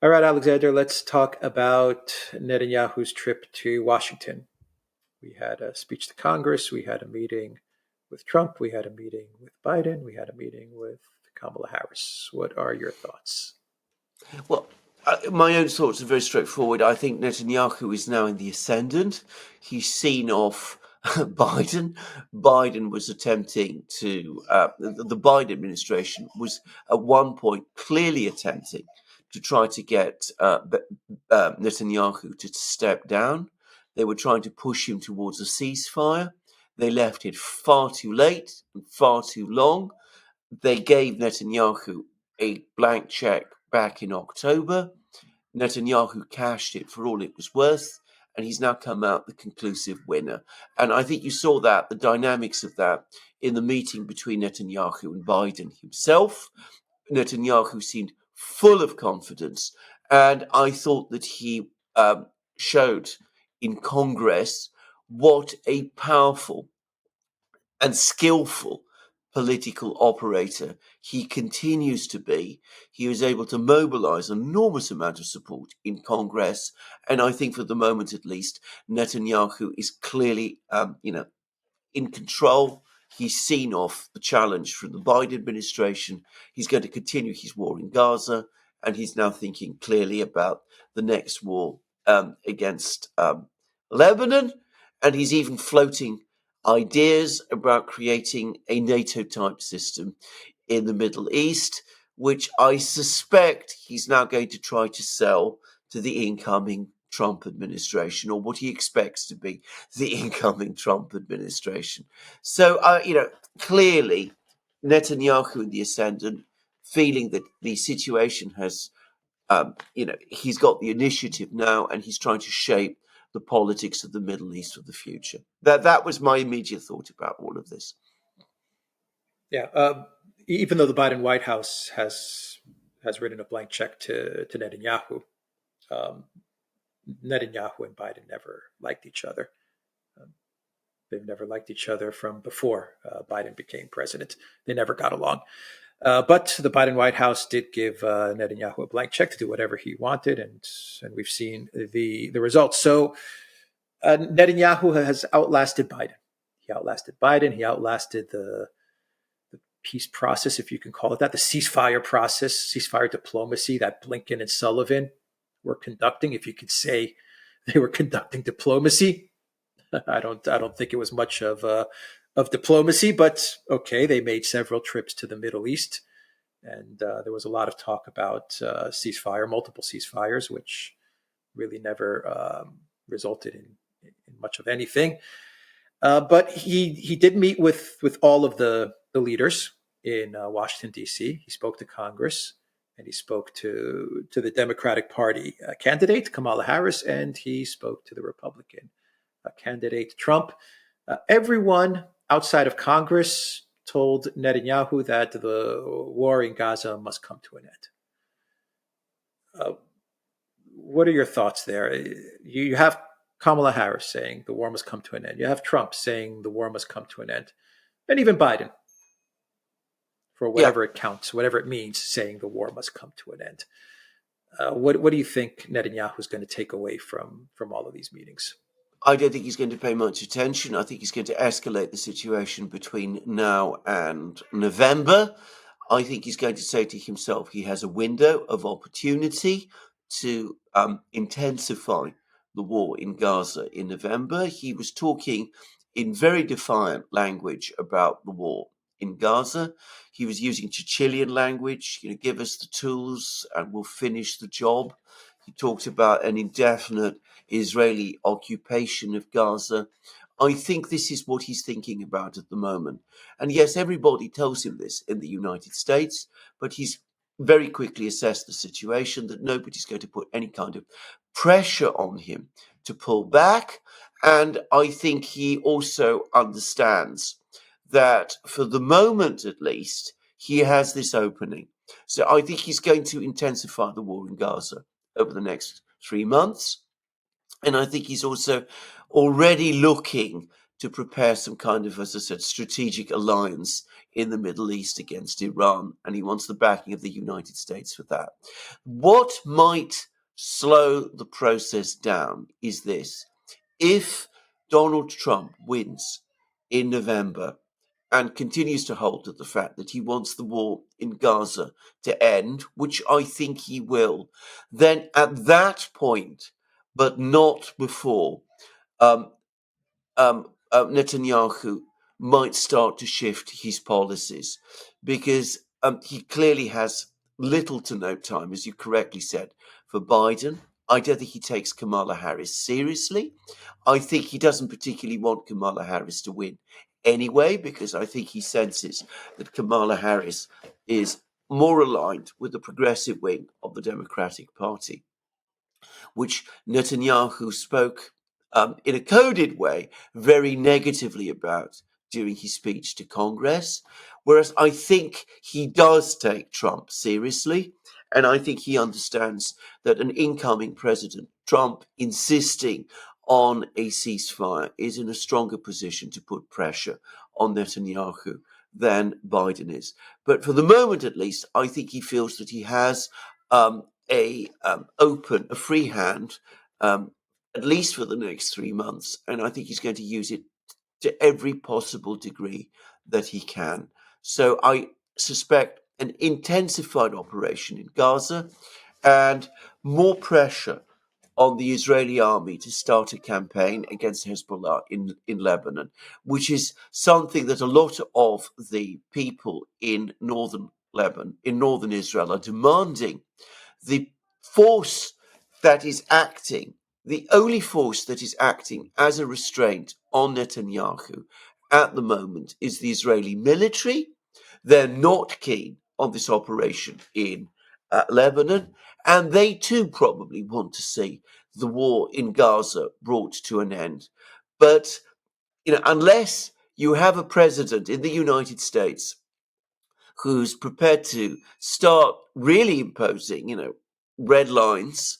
All right, Alexander, let's talk about Netanyahu's trip to Washington. We had a speech to Congress, we had a meeting with Trump, we had a meeting with Biden, we had a meeting with Kamala Harris. What are your thoughts? Well, my own thoughts are very straightforward. I think Netanyahu is now in the ascendant. He's seen off Biden. Biden was attempting to, the Biden administration was at one point clearly attempting to try to get Netanyahu to step down. They were trying to push him towards a ceasefire. They left it far too late and far too long. They gave Netanyahu a blank check back in October. Netanyahu cashed it for all it was worth, and he's now come out the conclusive winner. And I think you saw that, the dynamics of that, in the meeting between Netanyahu and Biden himself. Netanyahu seemed full of confidence, and I thought that he showed in Congress what a powerful and skillful political operator he continues to be. He was able to mobilize an enormous amount of support in Congress. And I think for the moment, at least, Netanyahu is clearly, in control. He's seen off the challenge from the Biden administration. He's going to continue his war in Gaza. And he's now thinking clearly about the next war against Lebanon. And he's even floating ideas about creating a NATO type system in the Middle East, which I suspect he's now going to try to sell to the incoming Trump administration, or what he expects to be the incoming Trump administration. So, clearly Netanyahu in the ascendant, feeling that the situation has, he's got the initiative now, and he's trying to shape the politics of the Middle East of the future. That was my immediate thought about all of this. Yeah, even though the Biden White House has written a blank check to Netanyahu, um, Netanyahu and Biden never liked each other. Um, they've never liked each other from before Biden became president. They never got along. But the Biden White House did give Netanyahu a blank check to do whatever he wanted, and we've seen the results. So Netanyahu has outlasted Biden. He outlasted Biden. He outlasted the peace process, if you can call it that, the ceasefire process, ceasefire diplomacy that Blinken and Sullivan were conducting. If you could say they were conducting diplomacy, I don't think it was much of diplomacy, but okay, they made several trips to the Middle East, and there was a lot of talk about ceasefire, multiple ceasefires, which really never resulted in much of anything. But he did meet with all of the leaders in Washington D.C. He spoke to Congress, and he spoke to the Democratic Party candidate Kamala Harris, and he spoke to the Republican candidate Trump. Everyone outside of Congress told Netanyahu that the war in Gaza must come to an end. What are your thoughts there? You have Kamala Harris saying the war must come to an end. You have Trump saying the war must come to an end. And even Biden, for Yeah, whatever it counts, whatever it means, saying the war must come to an end. What do you think Netanyahu is going to take away from all of these meetings? I don't think he's going to pay much attention. I think he's going to escalate the situation between now and November. I think he's going to say to himself he has a window of opportunity to intensify the war in Gaza in November. He was talking in very defiant language about the war in Gaza. He was using Chichilian language, give us the tools and we'll finish the job. He talked about an indefinite Israeli occupation of Gaza. I think this is what he's thinking about at the moment. And yes, everybody tells him this in the United States, but he's very quickly assessed the situation that nobody's going to put any kind of pressure on him to pull back. And I think he also understands that for the moment, at least, he has this opening. So I think he's going to intensify the war in Gaza over the next 3 months. And I think he's also already looking to prepare some kind of, as I said, strategic alliance in the Middle East against Iran, and he wants the backing of the United States for that. What might slow the process down is this. If Donald Trump wins in November and continues to hold to the fact that he wants the war in Gaza to end, which I think he will, then at that point, but not before, um, Netanyahu might start to shift his policies because he clearly has little to no time, as you correctly said, for Biden. I don't think he takes Kamala Harris seriously. I think he doesn't particularly want Kamala Harris to win anyway, because I think he senses that Kamala Harris is more aligned with the progressive wing of the Democratic Party, which Netanyahu spoke in a coded way very negatively about during his speech to Congress. Whereas I think he does take Trump seriously. And I think he understands that an incoming president, Trump, insisting on a ceasefire is in a stronger position to put pressure on Netanyahu than Biden is. But for the moment, at least, I think he feels that he has a free hand, at least for the next 3 months, and I think he's going to use it to every possible degree that he can. So I suspect an intensified operation in Gaza and more pressure on the Israeli army to start a campaign against Hezbollah in Lebanon, which is something that a lot of the people in northern Lebanon, in northern Israel, are demanding. The force that is acting, the only force that is acting as a restraint on Netanyahu at the moment is the Israeli military. They're not keen on this operation in Lebanon, and they too probably want to see the war in Gaza brought to an end. But unless you have a president in the United States who's prepared to start really imposing, red lines,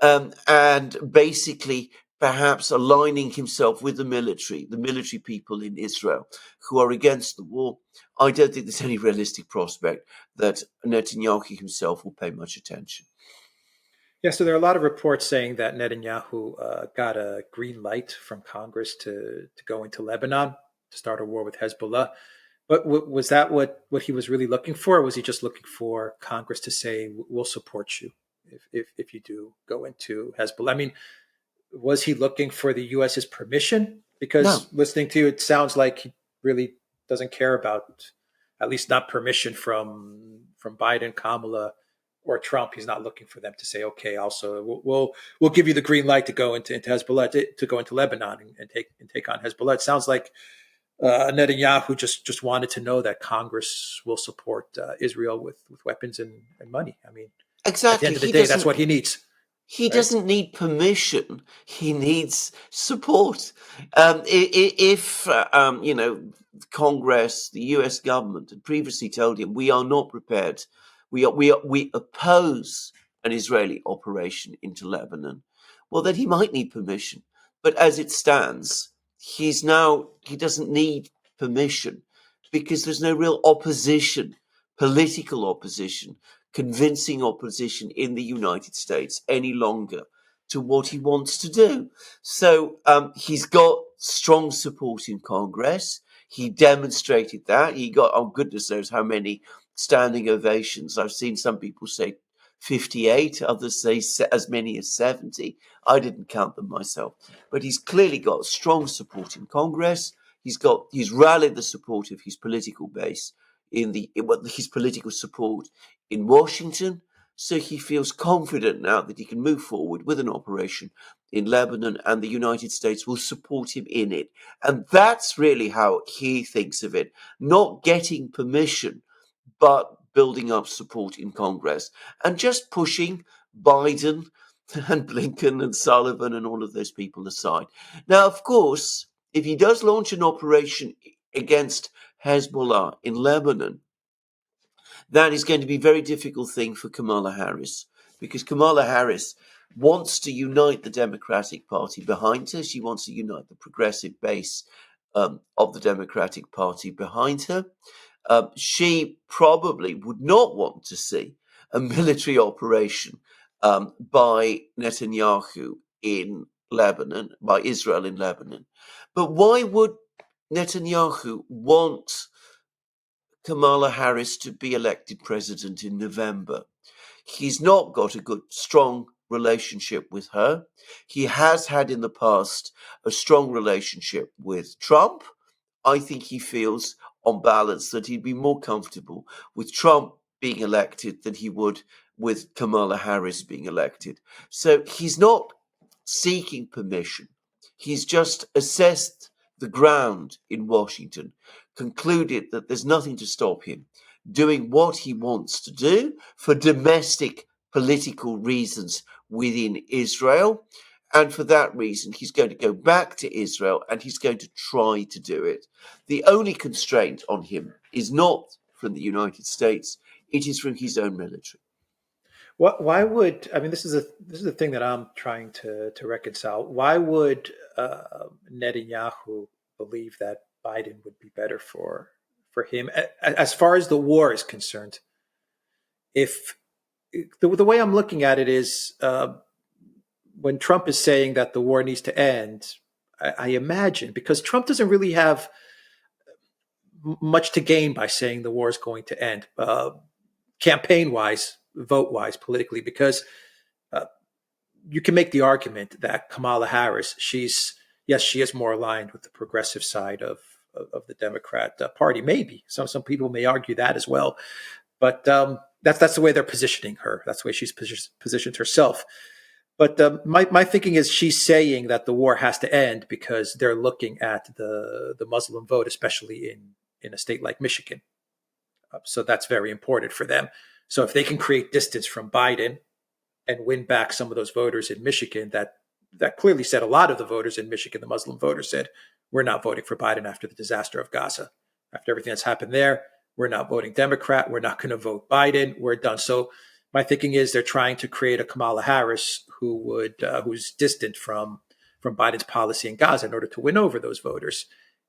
and basically perhaps aligning himself with the military people in Israel who are against the war, I don't think there's any realistic prospect that Netanyahu himself will pay much attention. Yeah, so there are a lot of reports saying that Netanyahu got a green light from Congress to go into Lebanon to start a war with Hezbollah. But was that what he was really looking for? Or was he just looking for Congress to say, we'll support you if you do go into Hezbollah? I mean, was he looking for the U.S.'s permission? No. Because listening to you, it sounds like he really doesn't care about, at least not permission from Biden, Kamala, or Trump. He's not looking for them to say, okay, also we'll give you the green light to go into Hezbollah, to go into Lebanon and take on Hezbollah. It sounds like Netanyahu just wanted to know that Congress will support Israel with weapons and money. I mean, at the Exactly. end of the day, that's what he needs, He right? doesn't need permission. He needs support. If Congress, the U.S. government, had previously told him we are not prepared, we oppose an Israeli operation into Lebanon, well, then he might need permission. But as it stands, he doesn't need permission because there's no real opposition, political opposition, convincing opposition in the United States any longer to what he wants to do. So he's got strong support in Congress. He demonstrated that. He got, oh goodness knows how many standing ovations. I've seen some people say 58, others say as many as 70. I didn't count them myself. But he's clearly got strong support in Congress. He's rallied the support of his political base his political support in Washington. So he feels confident now that he can move forward with an operation in Lebanon and the United States will support him in it. And that's really how he thinks of it, not getting permission, but building up support in Congress and just pushing Biden and Blinken and Sullivan and all of those people aside. Now, of course, if he does launch an operation against Hezbollah in Lebanon, that is going to be a very difficult thing for Kamala Harris because Kamala Harris wants to unite the Democratic Party behind her. She wants to unite the progressive base of the Democratic Party behind her. She probably would not want to see a military operation by Netanyahu in Lebanon, by Israel in Lebanon. But why would Netanyahu want Kamala Harris to be elected president in November? He's not got a good, strong relationship with her. He has had in the past a strong relationship with Trump. I think he feels, on balance, that he'd be more comfortable with Trump being elected than he would with Kamala Harris being elected. So he's not seeking permission. He's just assessed the ground in Washington, concluded that there's nothing to stop him doing what he wants to do for domestic political reasons within Israel. And for that reason, he's going to go back to Israel and he's going to try to do it. The only constraint on him is not from the United States, it is from his own military. Why would this is the thing that I'm trying to reconcile. Why would Netanyahu believe that Biden would be better for him as far as the war is concerned? If the way I'm looking at it is when Trump is saying that the war needs to end, I imagine because Trump doesn't really have much to gain by saying the war is going to end, campaign wise, vote wise, politically, because you can make the argument that Kamala Harris, she is more aligned with the progressive side of the Democrat Party. Maybe some people may argue that as well, but that's the way they're positioning her. That's the way she's positioned herself. But my thinking is she's saying that the war has to end because they're looking at the Muslim vote, especially in a state like Michigan. So that's very important for them. So if they can create distance from Biden and win back some of those voters in Michigan, that clearly said a lot of the voters in Michigan, the Muslim voters said, we're not voting for Biden after the disaster of Gaza. After everything that's happened there, we're not voting Democrat. We're not going to vote Biden. We're done. So my thinking is they're trying to create a Kamala Harris who's distant from Biden's policy in Gaza in order to win over those voters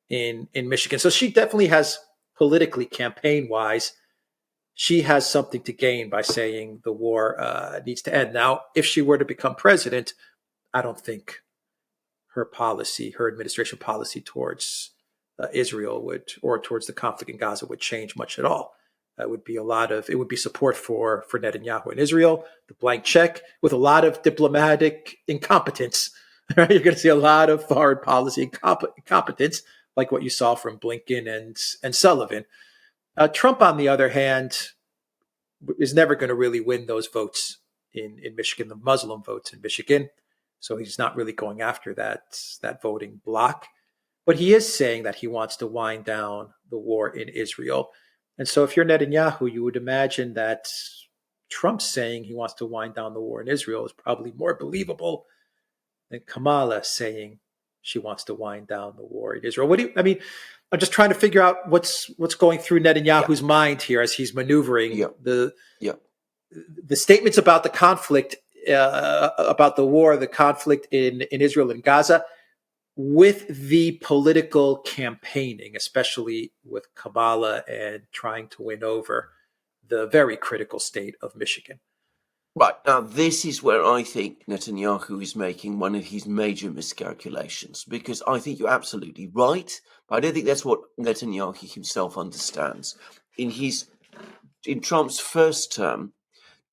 in Michigan. So she definitely has politically, campaign wise, she has something to gain by saying the war needs to end. Now, if she were to become president, I don't think her administration policy towards Israel or towards the conflict in Gaza would change much at all. It would be support for Netanyahu in Israel, the blank check, with a lot of diplomatic incompetence. Right? You're going to see a lot of foreign policy incompetence, like what you saw from Blinken and Sullivan. Trump, on the other hand, is never going to really win those votes in Michigan, the Muslim votes in Michigan. So he's not really going after that voting bloc. But he is saying that he wants to wind down the war in Israel. And so if you're Netanyahu, you would imagine that Trump saying he wants to wind down the war in Israel is probably more believable than Kamala saying she wants to wind down the war in Israel. I'm just trying to figure out what's going through Netanyahu's mind here as he's maneuvering the statements about the conflict, about the war, the conflict in Israel and Gaza, with the political campaigning, especially with Kamala and trying to win over the very critical state of Michigan. Right, now this is where I think Netanyahu is making one of his major miscalculations, because I think you're absolutely right, but I don't think that's what Netanyahu himself understands. In Trump's first term,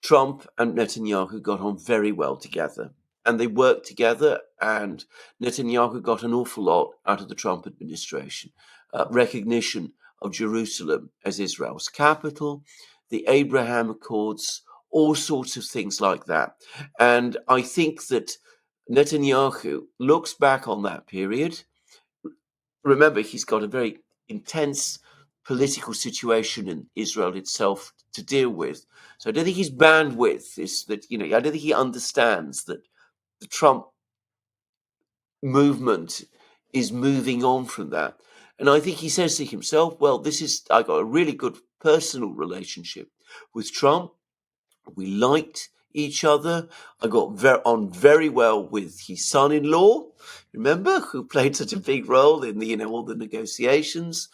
Trump and Netanyahu got on very well together, and they worked together, and Netanyahu got an awful lot out of the Trump administration. Recognition of Jerusalem as Israel's capital, the Abraham Accords, all sorts of things like that. And I think that Netanyahu looks back on that period. Remember, he's got a very intense political situation in Israel itself to deal with. So I don't think his bandwidth is that, I don't think he understands that the Trump movement is moving on from that. And I think he says to himself, well, I got a really good personal relationship with Trump. We liked each other. I got on very well with his son-in-law. remember, who played such a big role in the, all the negotiations.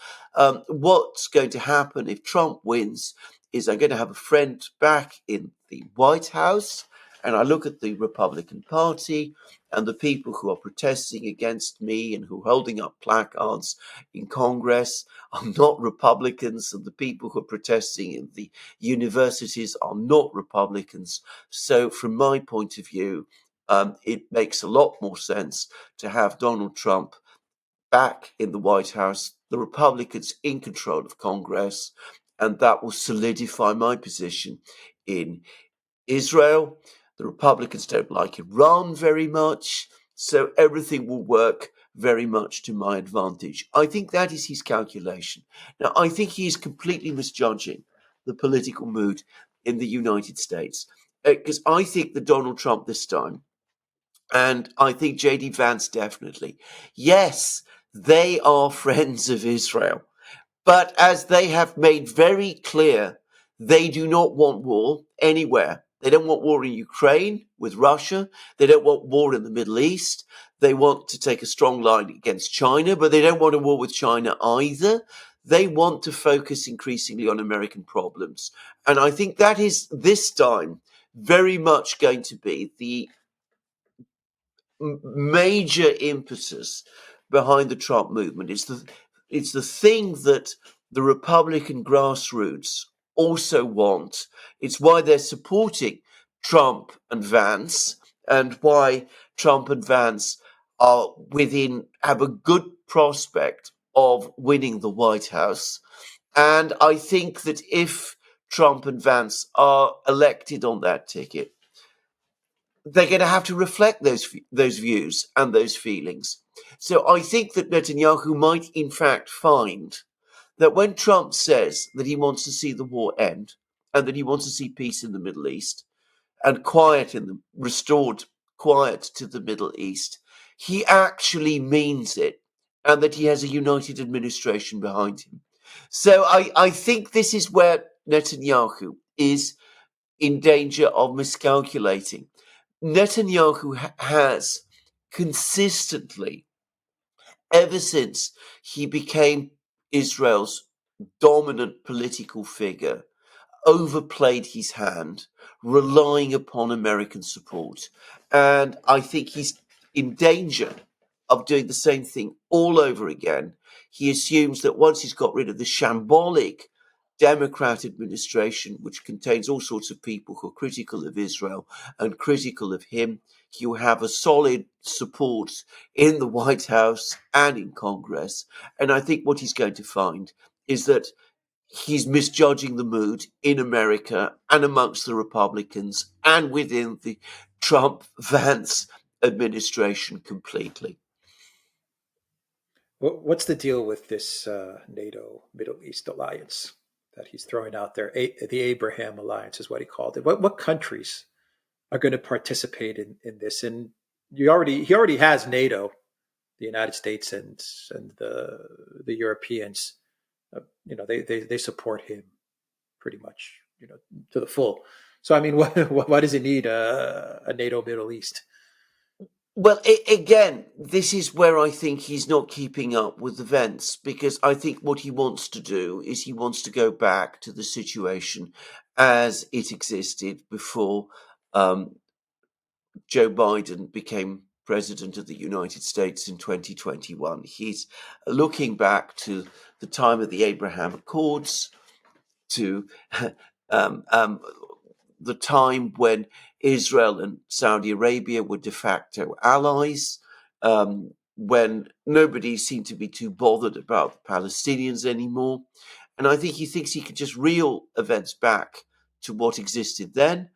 What's going to happen if Trump wins is I'm going to have a friend back in the White House, and I look at the Republican Party and the people who are protesting against me and who are holding up placards in Congress are not Republicans, and the people who are protesting in the universities are not Republicans. So from my point of view, it makes a lot more sense to have Donald Trump back in the White House, the Republicans in control of Congress, and that will solidify my position in Israel. The Republicans don't like Iran very much, so everything will work very much to my advantage. I think that is his calculation. Now, I think he is completely misjudging the political mood in the United States, because I think that Donald Trump this time, and I think J.D. Vance definitely, yes, they are friends of Israel. But as they have made very clear, they do not want war anywhere. They don't want war in Ukraine with Russia. They don't want war in the Middle East. They want to take a strong line against China, but they don't want a war with China either. They want to focus increasingly on American problems. And I think that is this time very much going to be the major impetus behind the Trump movement. It's the thing that the Republican grassroots also want. It's why they're supporting Trump and Vance, and why Trump and Vance have a good prospect of winning the White House. And I think that if Trump and Vance are elected on that ticket, they're going to have to reflect those views and those feelings. So I think that Netanyahu might, in fact, find that when Trump says that he wants to see the war end and that he wants to see peace in the Middle East and restored quiet to the Middle East, he actually means it, and that he has a united administration behind him. So I think this is where Netanyahu is in danger of miscalculating. Netanyahu has consistently, ever since he became Israel's dominant political figure, overplayed his hand, relying upon American support. And I think he's in danger of doing the same thing all over again. He assumes that once he's got rid of the shambolic Democrat administration, which contains all sorts of people who are critical of Israel and critical of him, he will have a solid support in the White House and in Congress. And I think what he's going to find is that he's misjudging the mood in America and amongst the Republicans and within the Trump-Vance administration completely. What's the deal with this NATO Middle East alliance that he's throwing out there? The Abraham Alliance is what he called it. What countries are going to participate in this? And he already has NATO, the United States and the Europeans. They support him pretty much, to the full. So I mean, why does he need a NATO Middle East? Well, again, this is where I think he's not keeping up with events, because I think what he wants to do is he wants to go back to the situation as it existed before Joe Biden became president of the United States in 2021. He's looking back to the time of the Abraham Accords, to the time when Israel and Saudi Arabia were de facto allies, when nobody seemed to be too bothered about the Palestinians anymore. And I think he thinks he could just reel events back to what existed then,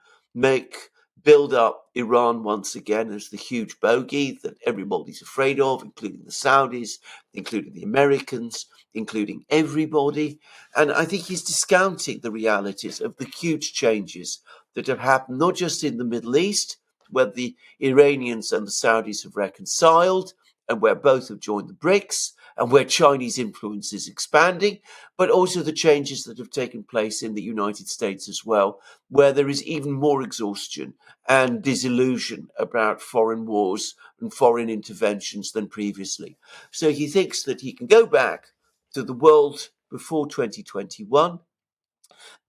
build up Iran once again as the huge bogey that everybody's afraid of, including the Saudis, including the Americans, including everybody. And I think he's discounting the realities of the huge changes that have happened, not just in the Middle East, where the Iranians and the Saudis have reconciled and where both have joined the BRICS, and where Chinese influence is expanding, but also the changes that have taken place in the United States as well, where there is even more exhaustion and disillusion about foreign wars and foreign interventions than previously. So he thinks that he can go back to the world before 2021,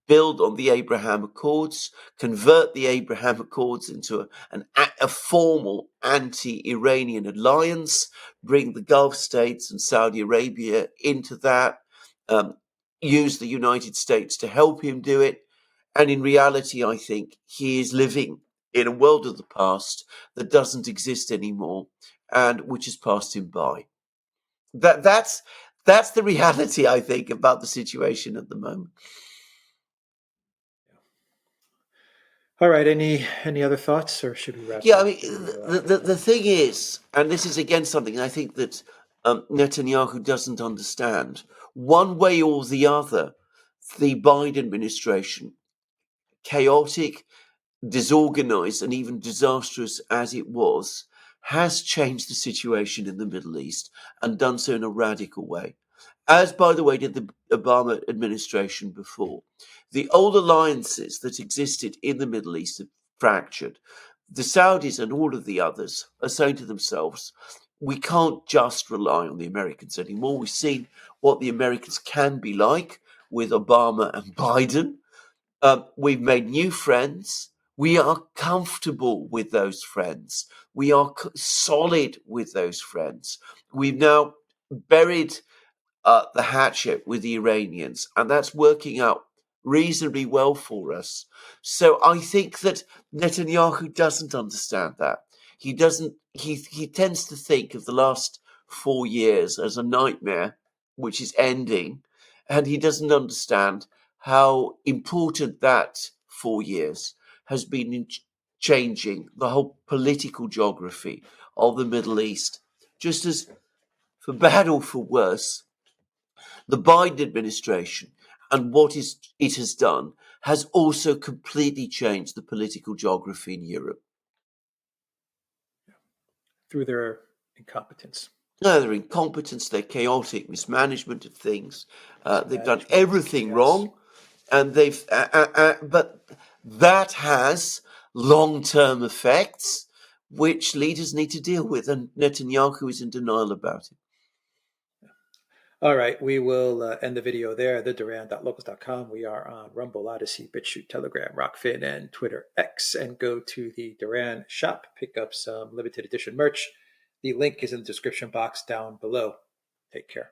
build on the Abraham Accords, convert the Abraham Accords into a formal anti-Iranian alliance, bring the Gulf states and Saudi Arabia into that, um, use the United States to help him do it. And in reality, I think he is living in a world of the past that doesn't exist anymore and which has passed him by. That's the reality, I think, about the situation at the moment. All right. Any other thoughts, or should we wrap Yeah, I up mean, the thing is, and this is again something I think that Netanyahu doesn't understand. One way or the other, the Biden administration, chaotic, disorganized, and even disastrous as it was, has changed the situation in the Middle East and done so in a radical way. As, by the way, did the Obama administration before. The old alliances that existed in the Middle East have fractured. The Saudis and all of the others are saying to themselves, we can't just rely on the Americans anymore. We've seen what the Americans can be like with Obama and Biden. We've made new friends. We are comfortable with those friends. We are solid with those friends. We've now buried the hatchet with the Iranians, and that's working out reasonably well for us. So I think that Netanyahu doesn't understand that. He doesn't. He tends to think of the last 4 years as a nightmare, which is ending, and he doesn't understand how important that 4 years has been in changing the whole political geography of the Middle East. Just as, for bad or for worse, the Biden administration and it has done has also completely changed the political geography in Europe. through their incompetence? No, their incompetence, their chaotic mismanagement of things. They've done Mismanagement, everything chaos. wrong, and but that has long-term effects, which leaders need to deal with, and Netanyahu is in denial about it. All right, we will end the video there. The Duran.locals.com. We are on Rumble, Odyssey, BitChute, Telegram, Rockfin, and Twitter X. And go to the Duran shop, pick up some limited edition merch. The link is in the description box down below. Take care.